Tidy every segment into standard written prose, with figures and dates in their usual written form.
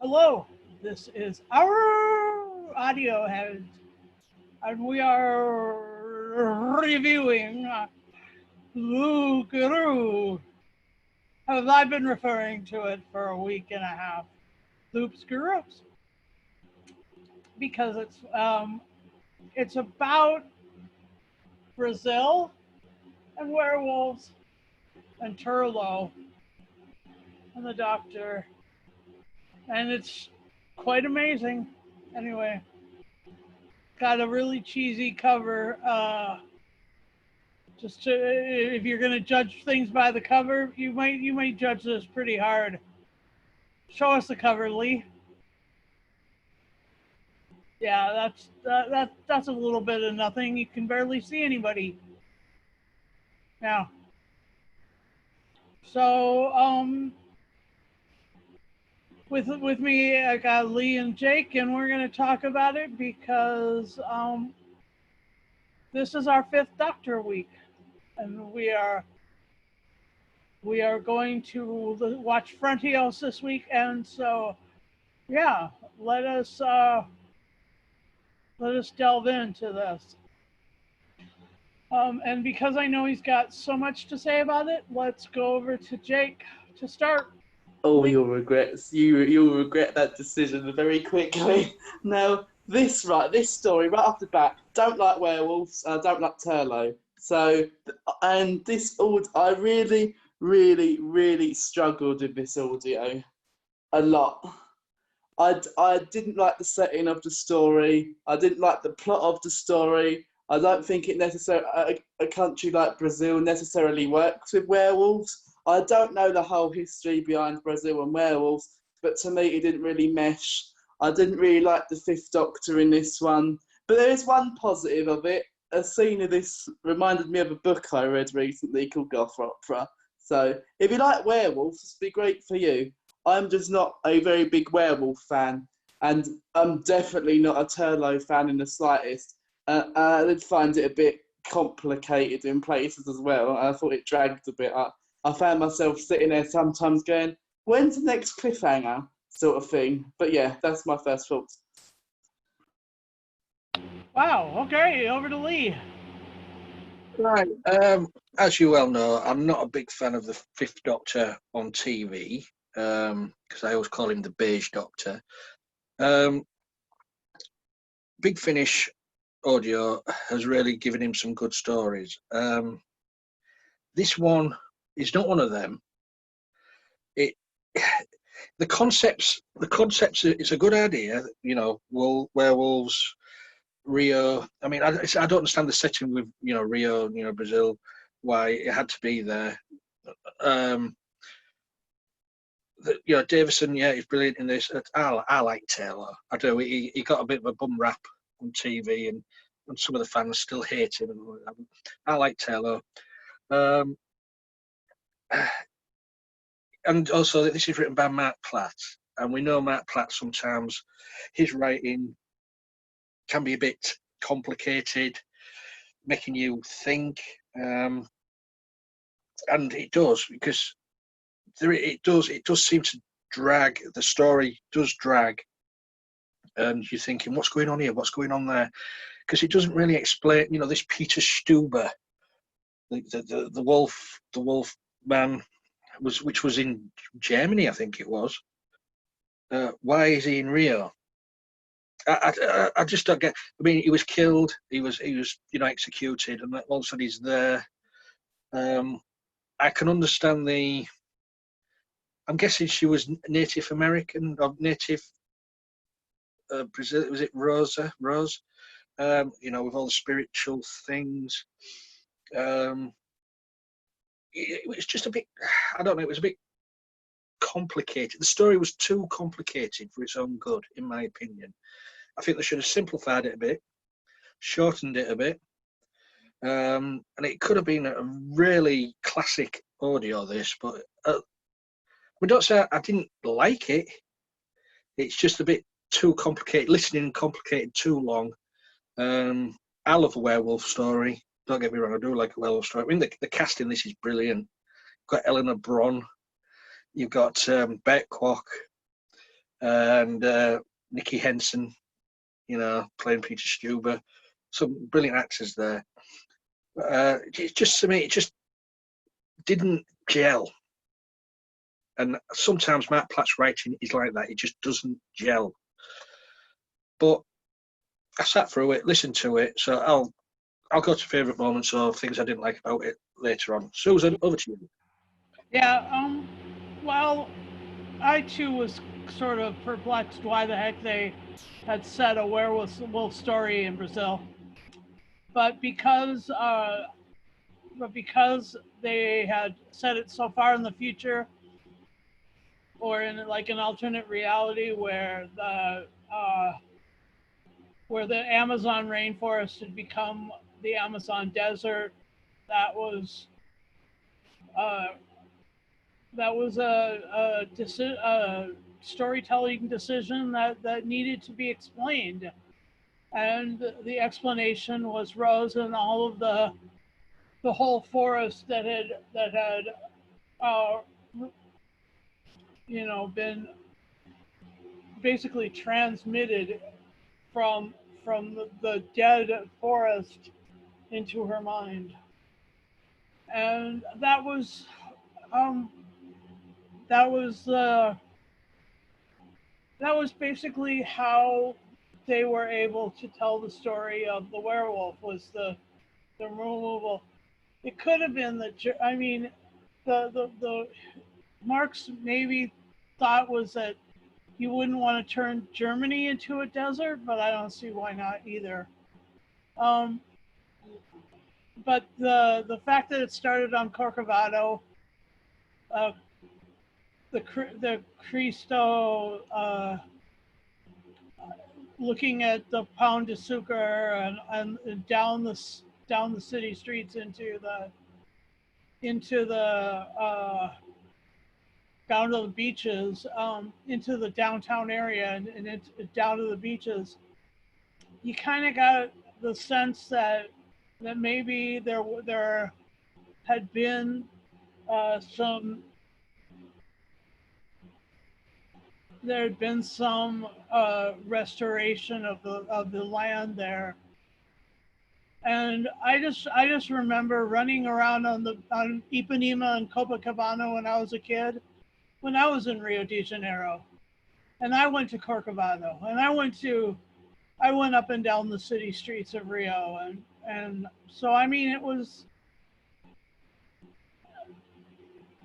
Hello, this is our audio head, and we are reviewing Loups-Garoux, as I've been referring to it for a week and a half. Loups-Garoux, because it's about Brazil and werewolves and Turlough and the doctor, and it's quite amazing. Anyway, got a really cheesy cover. Just to, if you're gonna judge things by the cover, you might judge this pretty hard. Show us the cover, Lee. Yeah, that's a little bit of nothing. You can barely see anybody now. So with me, I got Lee and Jake, and we're gonna talk about it because this is our fifth Doctor week, and we are going to watch Frontios this week, and so yeah, let us uh, let us delve into this. And because I know he's got so much to say about it, let's go over to Jake to start. Oh, you'll regret that decision very quickly. Now, this story right off the bat, don't like werewolves, I don't like Turlough. So, and I really, really, really struggled with this audio a lot. I didn't like the setting of the story. I didn't like the plot of the story. I don't think a country like Brazil necessarily works with werewolves. I don't know the whole history behind Brazil and werewolves, but to me it didn't really mesh. I didn't really like the Fifth Doctor in this one, but there is one positive of it. A scene of this reminded me of a book I read recently called Goth Opera. So if you like werewolves, this would be great for you. I'm just not a very big werewolf fan, and I'm definitely not a Turlough fan in the slightest. I did find it a bit complicated in places as well. I thought it dragged a bit. I found myself sitting there sometimes going, when's the next cliffhanger sort of thing. But yeah, that's my first thoughts. Wow. Okay, over to Lee. Right. As you well know, I'm not a big fan of the Fifth Doctor on TV because I always call him the Beige Doctor. Big Finish audio has really given him some good stories. This one is not one of them. The concepts. It's a good idea. You know, werewolves, Rio. I mean, I don't understand the setting with Rio, Brazil, why it had to be there. Davison, yeah, he's brilliant in this. I like Taylor. I do. He got a bit of a bum rap on TV, and some of the fans still hate him. I like Taylor. And also, this is written by Mark Platt, and we know Mark Platt sometimes his writing can be a bit complicated, making you think, and it does because it does seem to drag. The story does drag, and you're thinking, what's going on here? What's going on there? Because it doesn't really explain. This Peter Stuber, the wolf man, which was in Germany, I think it was. Why is he in Rio? I just don't get. I mean, he was killed. He was executed, and all of a sudden he's there. I can understand the. I'm guessing she was Native American or Native Brazil. Was it Rose? With all the spiritual things. It was just a bit. I don't know. It was a bit complicated. The story was too complicated for its own good, in my opinion. I think they should have simplified it a bit, shortened it a bit, and it could have been a really classic audio. This, but we don't say I didn't like it. It's just a bit too complicated. Listening complicated too long. I love a werewolf story. Don't get me wrong, I do like a werewolf story. I mean, the cast in this is brilliant. You've got Eleanor Bron. You've got Bert Kwok. and Nicky Henson, playing Peter Stuber. Some brilliant actors there. It just, to me, it just didn't gel. And sometimes Matt Platt's writing is like that. It just doesn't gel. But I sat through it, listened to it, so I'll go to favourite moments or things I didn't like about it later on. Susan, over to you. Yeah, well, I too was sort of perplexed why the heck they had set a werewolf story in Brazil. But because they had set it so far in the future, or in like an alternate reality where the Amazon rainforest had become the Amazon desert, that was uh, a storytelling decision that needed to be explained, and the explanation was Rose and all of the whole forest that had uh, been basically transmitted from the dead forest into her mind, and um, that was that was basically how they were able to tell the story of the werewolf, was the removal. It could have been I mean, the Marx maybe thought was that you wouldn't want to turn Germany into a desert, but I don't see why not either. Um, but the fact that it started on Corcovado, uh, the Cristo, looking at the Pound de Sucre and down the city streets into the down to the beaches, into the downtown area and down to the beaches. You kind of got the sense that maybe there had been some there had been some restoration of the land there, and I just remember running around on Ipanema and Copacabana when I was a kid, when I was in Rio de Janeiro, and I went to Corcovado, and I went up and down the city streets of Rio, and so I mean it was,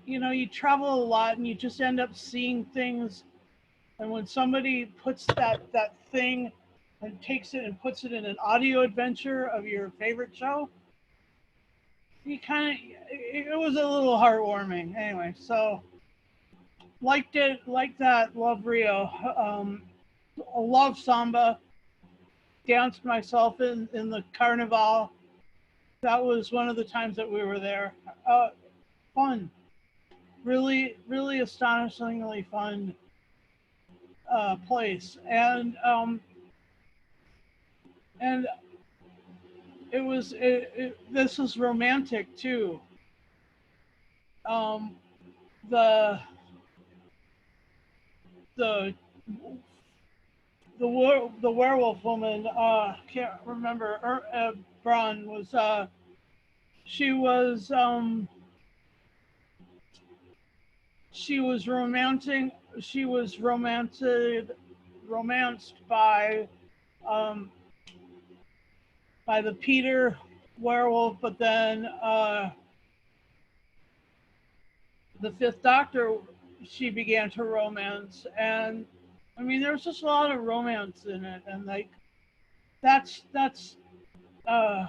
you travel a lot and you just end up seeing things. And when somebody puts that thing and takes it and puts it in an audio adventure of your favorite show, you kind of, it was a little heartwarming. Anyway, so like that, love Rio, love samba, danced myself in the carnival. That was one of the times that we were there. Fun, really, really astonishingly fun place, and this was romantic too. Um, the the the werewolf woman, can't remember, Braun was, she was um, she was romancing she was romanced um, by the Peter werewolf, but then the Fifth Doctor she began to romance, and I mean there's just a lot of romance in it, and like that's that's uh,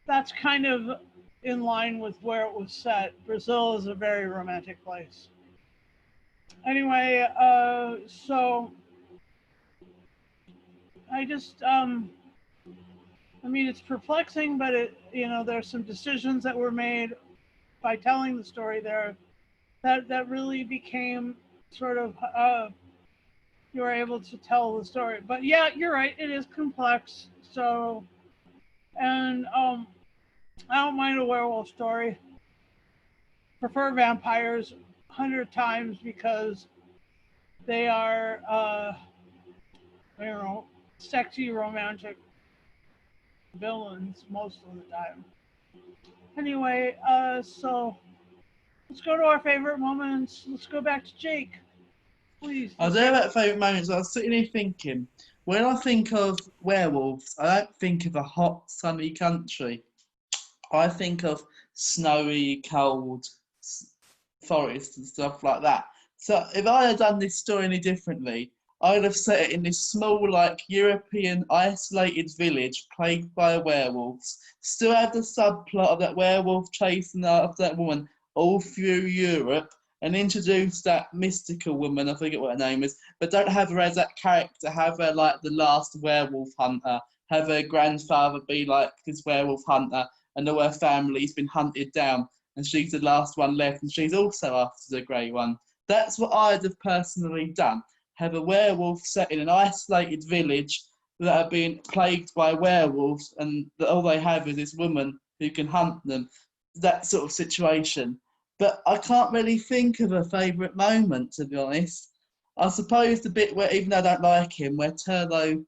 that's kind of in line with where it was set. Brazil is a very romantic place. Anyway, so I just I mean it's perplexing, but there's some decisions that were made by telling the story there that really became sort of you were able to tell the story. But yeah, you're right, it is complex. So, and I don't mind a werewolf story. Prefer vampires 100 times, because They are, I don't know, sexy, romantic villains most of the time. Anyway, so let's go to our favorite moments. Let's go back to Jake, please. I do have favourite moments. I was sitting here thinking, when I think of werewolves, I don't think of a hot, sunny country. I think of snowy, cold forests and stuff like that. So if I had done this story any differently, I would have set it in this small, like European isolated village plagued by werewolves. Still have the subplot of that werewolf chasing after that woman all through Europe, and introduce that mystical woman, I forget what her name is, but don't have her as that character. Have her like the last werewolf hunter. Have her grandfather be like this werewolf hunter, and all her family's been hunted down, and she's the last one left, and she's also after the grey one. That's what I'd have personally done. Have a werewolf set in an isolated village that are being plagued by werewolves, and all they have is this woman who can hunt them. That sort of situation. But I can't really think of a favourite moment, to be honest. I suppose the bit where, even though I don't like him, where Turlough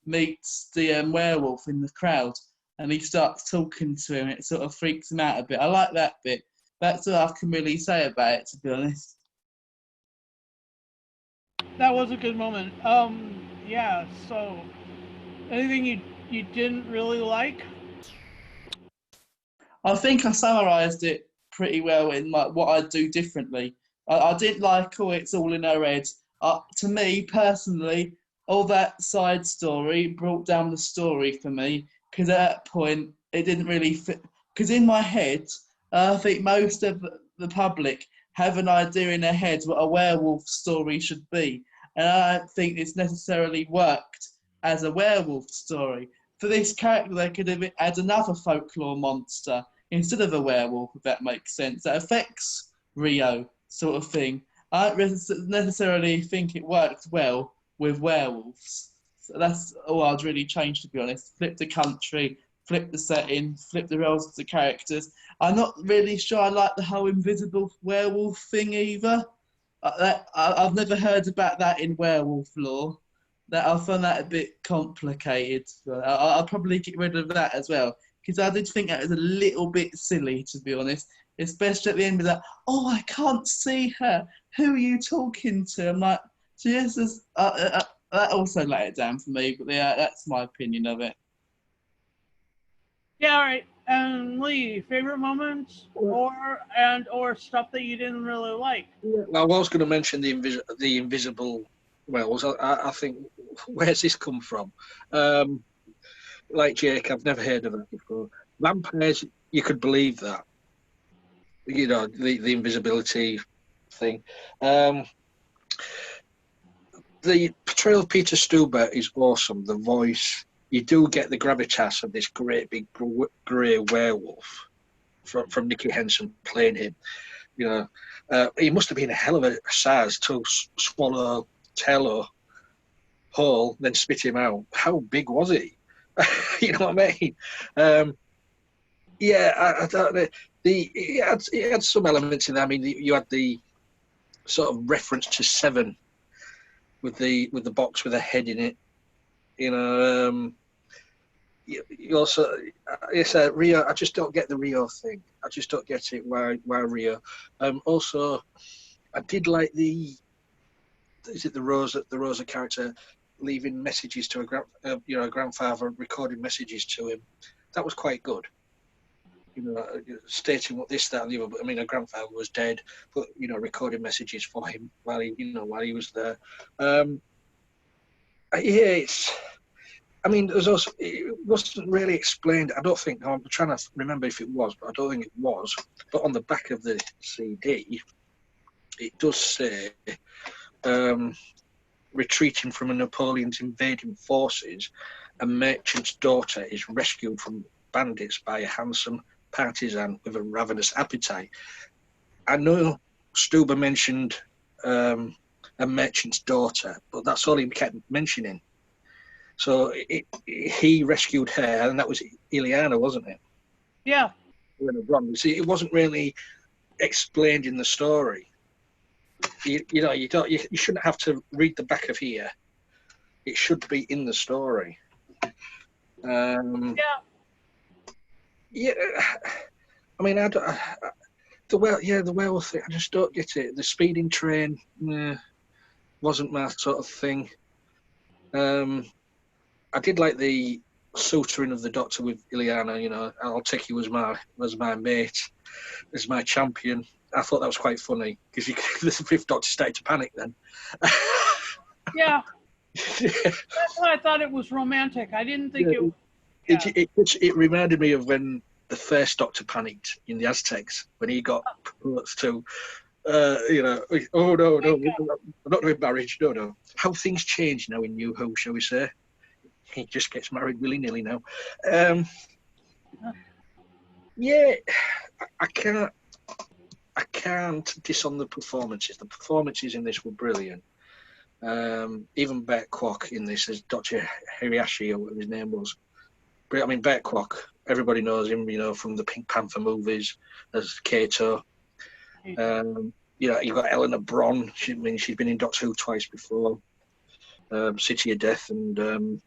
meets the werewolf in the crowd, and he starts talking to him, it sort of freaks him out a bit. I like that bit. That's all I can really say about it, to be honest. That was a good moment. Yeah. So, anything you didn't really like? I think I summarised it pretty well in like what I'd do differently. I didn't like, oh, it's all in her head. To me personally, all that side story brought down the story for me, because at that point it didn't really fit. Because in my head, I think most of the public have an idea in their head what a werewolf story should be, and I don't think it's necessarily worked as a werewolf story. For this character, they could have had another folklore monster instead of a werewolf, if that makes sense. That affects Rio, sort of thing. I don't necessarily think it worked well with werewolves. So that's all I'd really change, to be honest. Flip the country, flip the setting, flip the roles of the characters. I'm not really sure I like the whole invisible werewolf thing either. I've never heard about that in werewolf lore. That I found that a bit complicated. I'll probably get rid of that as well, because I did think that was a little bit silly, to be honest. Especially at the end of that, oh, I can't see her. Who are you talking to? I'm like, Jesus. That also let it down for me. But yeah, that's my opinion of it. Yeah. All right. And Lee, favorite moments or stuff that you didn't really like? I was going to mention the invisible werewolves. I think, where's this come from? Like Jake, I've never heard of that before. Vampires, you could believe that. You know, the invisibility thing. The portrayal of Peter Stuber is awesome. The voice, you do get the gravitas of this great big grey werewolf from Nicky Henson playing him. You know, he must have been a hell of a size to swallow Turlough whole, then spit him out. How big was he? You know what I mean? Yeah, I don't know. It had some elements in there. I mean, you had the sort of reference to Seven with the box with a head in it. You know, you also, it's Rio. I just don't get the Rio thing. I just don't get it. Why Rio? Also, I did like the Rosa character leaving messages to a grandfather, recording messages to him. That was quite good. You know, stating what this, that, and the other. But I mean, her grandfather was dead, but you know, recording messages for him while he was there. Yeah, it's. I mean, there's also, it wasn't really explained. I don't think. I'm trying to remember if it was, but I don't think it was. But on the back of the CD, it does say, retreating from Napoleon's invading forces, a merchant's daughter is rescued from bandits by a handsome partisan with a ravenous appetite. I know Stuber mentioned a merchant's daughter, but that's all he kept mentioning. So he rescued her, and that was Ileana, wasn't it? Yeah. See, it wasn't really explained in the story. you know, you shouldn't have to read the back of here. It should be in the story. Yeah. Yeah. I mean, the werewolf thing, I just don't get it. The speeding train wasn't my sort of thing. I did like the suturing of the Doctor with Ileana. You know, I'll take you as my mate, as my champion. I thought that was quite funny because the Fifth Doctor started to panic then. Yeah. That's why I thought it was romantic. I didn't think it. Yeah. It reminded me of when the first Doctor panicked in the Aztecs when he got proposed to. You know, oh no, I'm not doing marriage. No. How things change now in New Who, shall we say? He just gets married willy-nilly now. Yeah, I can't diss on the performances. The performances in this were brilliant. Even Bert Kwok in this as Dr. Hirashi, or whatever his name was. I mean, Bert Kwok, everybody knows him, you know, from the Pink Panther movies as Kato. You know, you've got Eleanor Bron. She's been in Doctor Who twice before. City of Death and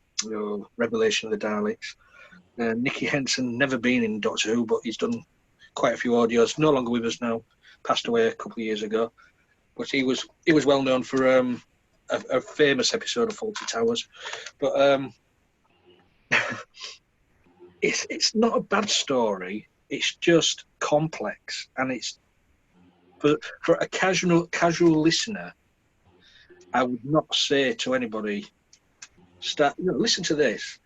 Revelation of the Daleks. Nicky Henson, never been in Doctor Who, but he's done quite a few audios. No longer with us now. Passed away a couple of years ago. But he was well known for a famous episode of Fawlty Towers. But it's not a bad story. It's just complex, and it's for a casual listener. I would not say to anybody, listen to this.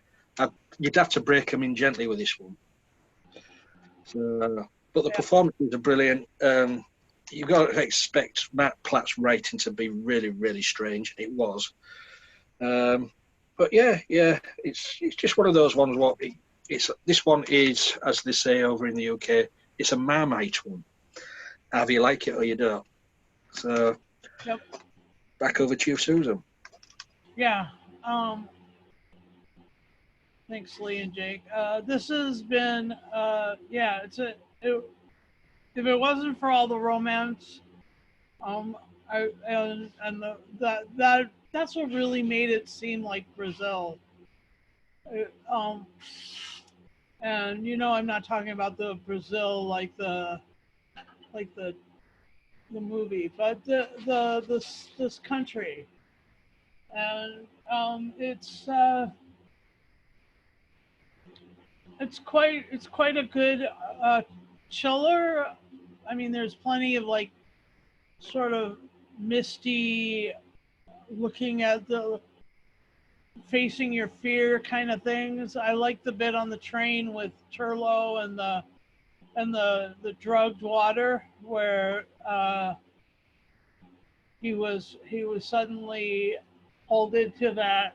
You'd have to break them in gently with this one. So, but the performances are brilliant. You've got to expect Matt Platt's writing to be really, really strange. It was. But yeah, it's just one of those ones. This one is, as they say over in the UK, it's a Marmite one. Either you like it or you don't. So, back over to you, Susan. Yeah. Thanks, Lee and Jake. This has been, if it wasn't for all the romance, that's what really made it seem like Brazil. And you know, I'm not talking about the Brazil like the movie, but this country, and it's quite a good chiller. I mean, there's plenty of like sort of misty, looking at the facing your fear kind of things. I like the bit on the train with Turlough and the drugged water where he was suddenly pulled into that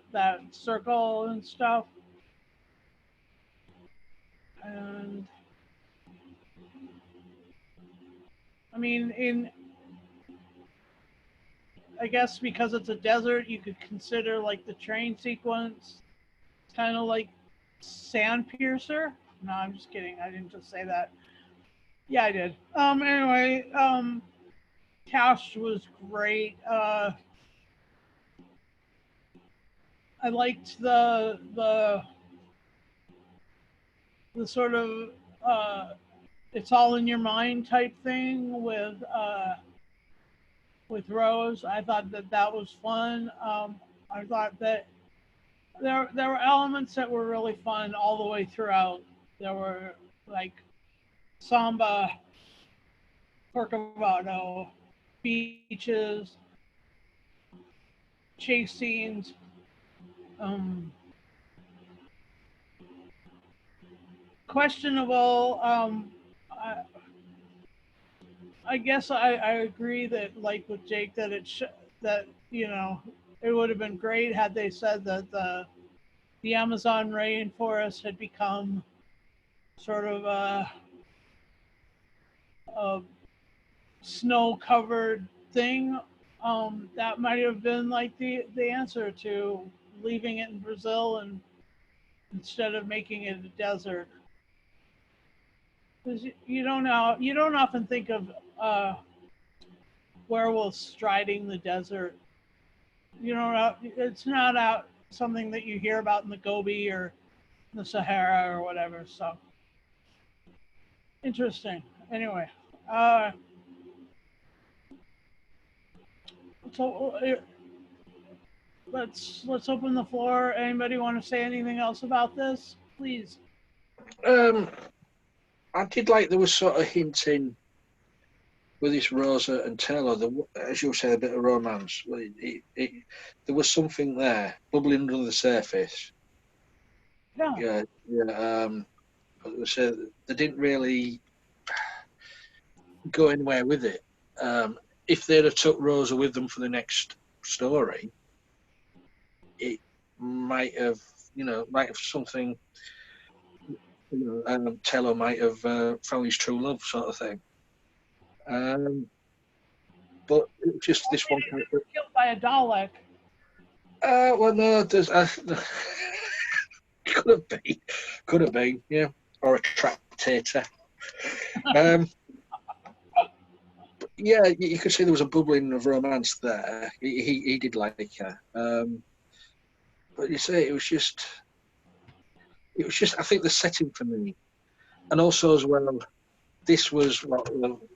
circle and stuff. And I mean, I guess because it's a desert, you could consider like the train sequence kind of like Sandpiercer. No, I'm just kidding. I didn't just say that. Yeah, I did. Anyway, cast was great. I liked the sort of it's all in your mind type thing with Rose. I thought that was fun. I thought that there were elements that were really fun all the way throughout. There were like samba, Corcovado, beaches, chase scenes. Questionable. I guess I agree that, like with Jake, that that you know it would have been great had they said that the Amazon rainforest had become sort of a snow-covered thing. That might have been like the answer to leaving it in Brazil and instead of making it a desert. Because you don't often think of werewolves striding the desert. You know, it's not out something that you hear about in the Gobi or the Sahara or whatever. So interesting. Anyway, uh, so let's open the floor. Anybody want to say anything else about this? Please. I did like there was sort of hinting with this Rosa and Taylor, as you said, a bit of romance. There was something there bubbling under the surface. Yeah. Yeah, yeah. So they didn't really go anywhere with it. If they'd have took Rosa with them for the next story, it might have, something. Taylor might have found his true love, sort of thing. But it's just this one character. Killed by a Dalek. Well, no, there's could have been, yeah, or a tractator. Yeah, you could see there was a bubbling of romance there. He did like her, but you say it was just. I think the setting for me, and also as well, this was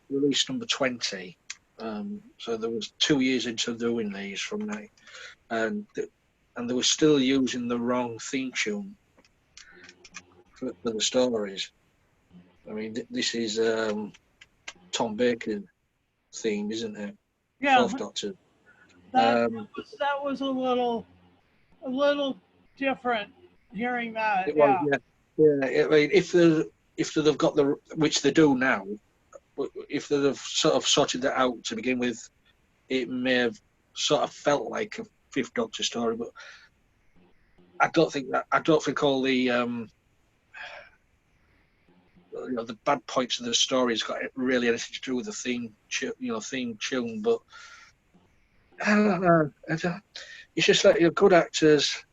release number 20. So there was 2 years into doing these from now, and they were still using the wrong theme tune for the stories. I mean, this is Tom Baker theme, isn't it? Yeah. Fourth Doctor. That was a little different. Hearing that, yeah. I mean, if they've got which they do now, if they'd have sort of sorted that out to begin with, it may have sort of felt like a Fifth Doctor story. But I don't think all the the bad points of the story has got really anything to do with the theme tune. But I don't know. It's just like good actors,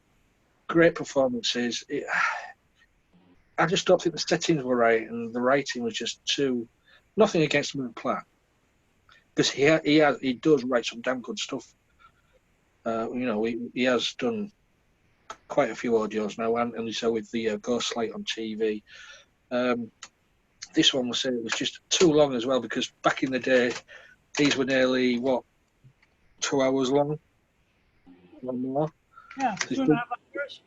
great performances. I just don't think the settings were right, and the writing was just too. Nothing against Matt Platt, because he does write some damn good stuff. He has done quite a few audios now, and so with the Ghostlight on TV. This one was saying it was just too long as well, because back in the day, these were nearly 2 hours long, or more. Yeah, 2.5 hours.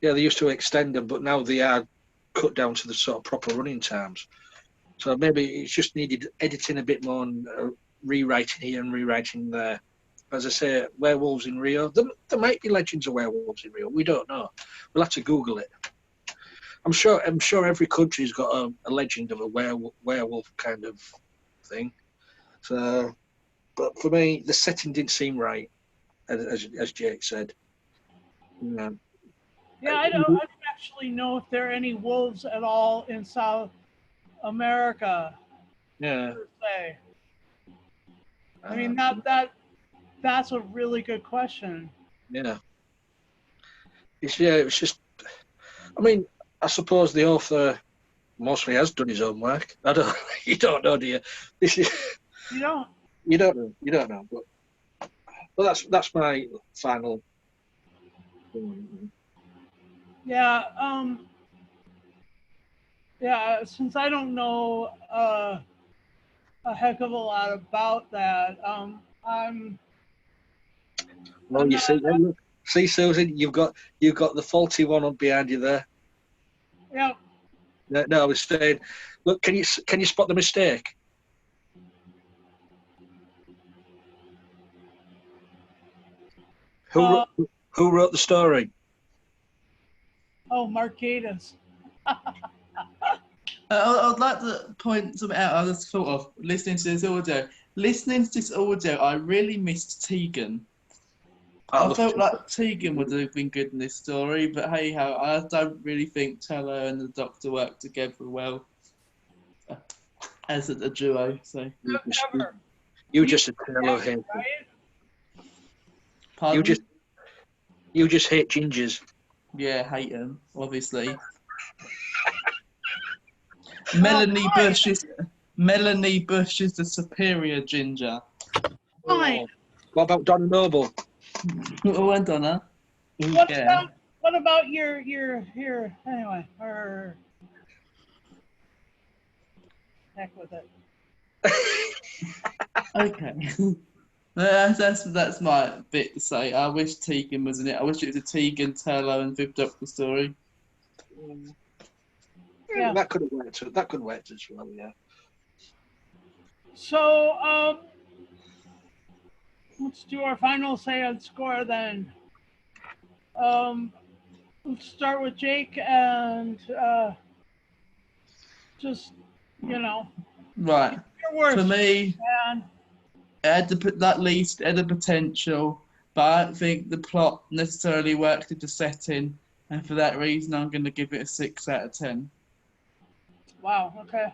Yeah, they used to extend them, but now they are cut down to the sort of proper running times. So maybe it's just needed editing a bit more and rewriting here and rewriting there. As I say, Werewolves in Rio. There might be legends of werewolves in Rio. We don't know. We'll have to Google it. I'm sure every country's got a legend of a werewolf kind of thing. So, but for me, the setting didn't seem right, as Jake said. Yeah. Yeah, I don't actually know if there are any wolves at all in South America. Yeah. Per se. I mean that's a really good question. Yeah. It was just. I mean, I suppose the author mostly has done his own work. I don't. You don't know, do you? This is. You don't. You don't know. You don't know. But that's my final. Yeah. Yeah. Since I don't know a heck of a lot about that, I'm. Well, you see, look, see, Susan, you've got the faulty one up behind you there. Yeah. No, I was saying, look, can you spot the mistake? Who wrote the story? Oh, Mark Gatiss. I'd like to point something out. I just thought of listening to this audio. Listening to this audio, I really missed Tegan. I felt like Tegan would have been good in this story, but hey ho, I don't really think Turlough and the Doctor work together well as a duo. So you just a Turlough hater. Pardon? You just hate gingers. Yeah, hate them, obviously. Melanie Bush is the superior ginger. Fine. What about Donna Noble? Well, Donna. What about your anyway, or heck with it. Okay. That's my bit to say. I wish Tegan was in it. I wish it was a Tegan, Turlough, and Fifth Doctor story. Yeah. That could have worked. That could have worked as well. Yeah. So let's do our final say on score then. Let's start with Jake and just Right. your worst. For me, Man. at least had the potential, but I don't think the plot necessarily worked into setting, and for that reason, I'm going to give it a 6 out of 10. Wow. Okay.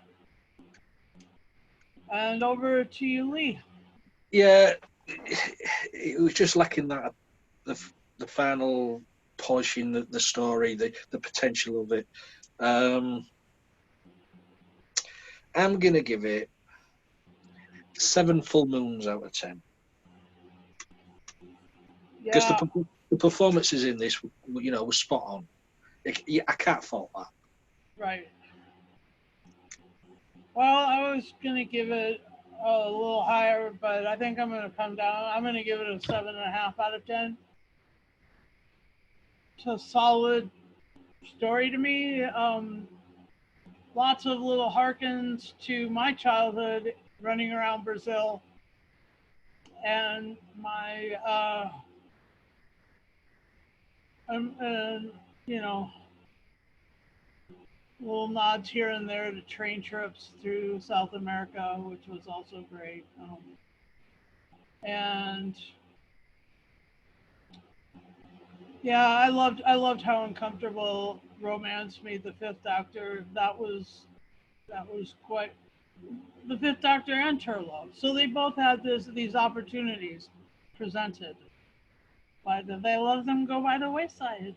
And over to you, Lee. Yeah, it was just lacking that the final polishing the story, the potential of it. I'm gonna give it 7 full moons out of 10 because Yeah. the performances in this, were spot on. I can't fault that. Right. Well, I was gonna give it a little higher, but I think I'm gonna come down. I'm gonna give it a 7.5 out of 10. It's a solid story to me. Lots of little harkens to my childhood running around Brazil and my and little nods here and there to train trips through South America, which was also great. And yeah, I loved how uncomfortable romance made the Fifth Doctor. That was quite the Fifth Doctor and Turlough. So they both had these opportunities presented, but they let them go by the wayside,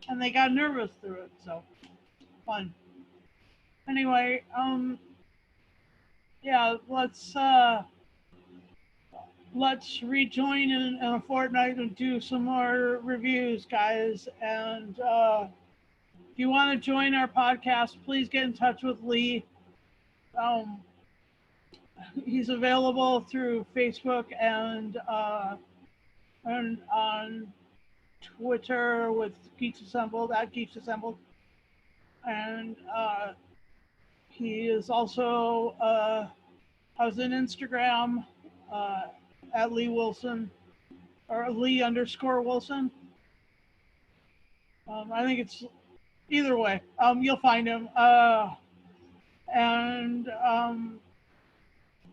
and they got nervous through it. So fun. Anyway, yeah, let's rejoin in a fortnight and do some more reviews, guys. And if you want to join our podcast, please get in touch with Lee. He's available through Facebook and on Twitter with Geeks Assembled at Geeks Assembled, and he is also has an Instagram at Lee Wilson or Lee_Wilson. I think it's either way. You'll find him. And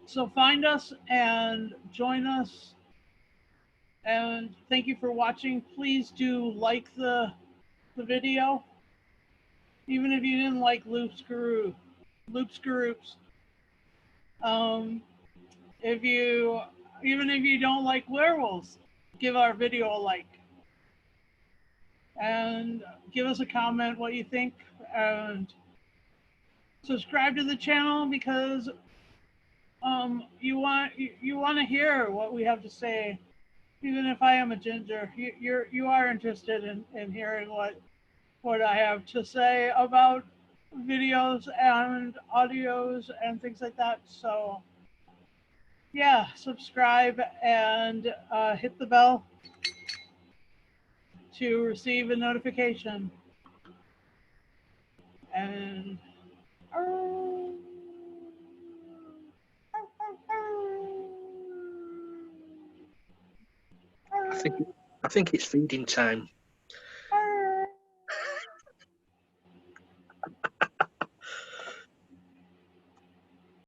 so find us and join us. And thank you for watching. Please do like the video, even if you didn't like Loups-Garoux. Even if you don't like werewolves, give our video a like and give us a comment what you think, and subscribe to the channel because you want to hear what we have to say. Even if I am a ginger, you are interested in hearing what I have to say about videos and audios and things like that. So yeah, subscribe and hit the bell to receive a notification. And I think it's feeding time.